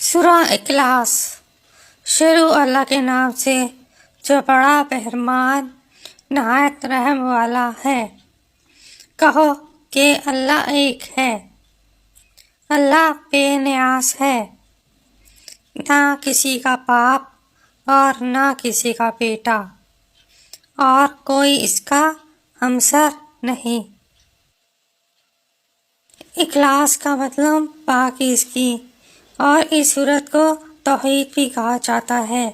سورہ اخلاص۔ شروع اللہ کے نام سے جو بڑا مہربان نہایت رحم والا ہے۔ کہو کہ اللہ ایک ہے، اللہ بے نیاز ہے، نہ کسی کا باپ اور نہ کسی کا بیٹا، اور کوئی اس کا ہمسر نہیں۔ اخلاص کا مطلب پاکیزگی، اور اس سورت کو توحید بھی کہا جاتا ہے۔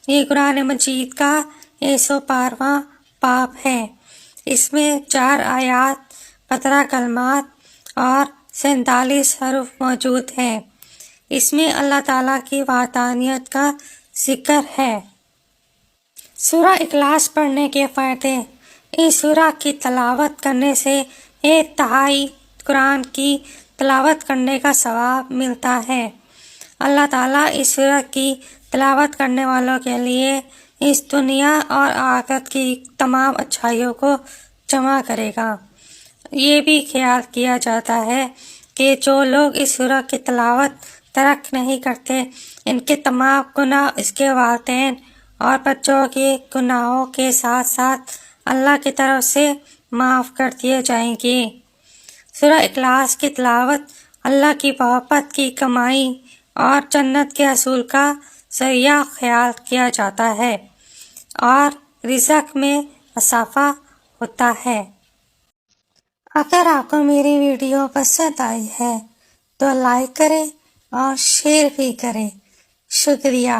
یہ قرآن مجید کا 112واں باب ہے۔ اس میں 4 آیات، 15 کلمات اور 47 حروف موجود ہیں۔ اس میں اللہ تعالیٰ کی وحدانیت کا ذکر ہے۔ سورہ اخلاص پڑھنے کے فائدے۔ اس سورہ کی تلاوت کرنے سے 1/3 قرآن کی تلاوت کرنے کا ثواب ملتا ہے۔ اللہ تعالیٰ اس سورت کی تلاوت کرنے والوں کے لیے اس دنیا اور آخرت کی تمام اچھائیوں کو جمع کرے گا۔ یہ بھی خیال کیا جاتا ہے کہ جو لوگ اس سورت کی تلاوت ترک نہیں کرتے، ان کے تمام گناہ اس کے والدین اور بچوں کے گناہوں کے ساتھ ساتھ اللہ کی طرف سے معاف کر دیے جائیں گے۔ سورہ اخلاص کی تلاوت اللہ کی محبت کی کمائی اور جنت کے حصول کا ذریعہ خیال کیا جاتا ہے، اور رزق میں اضافہ ہوتا ہے۔ اگر آپ کو میری ویڈیو پسند آئی ہے تو لائک کریں اور شیئر بھی کریں۔ شکریہ۔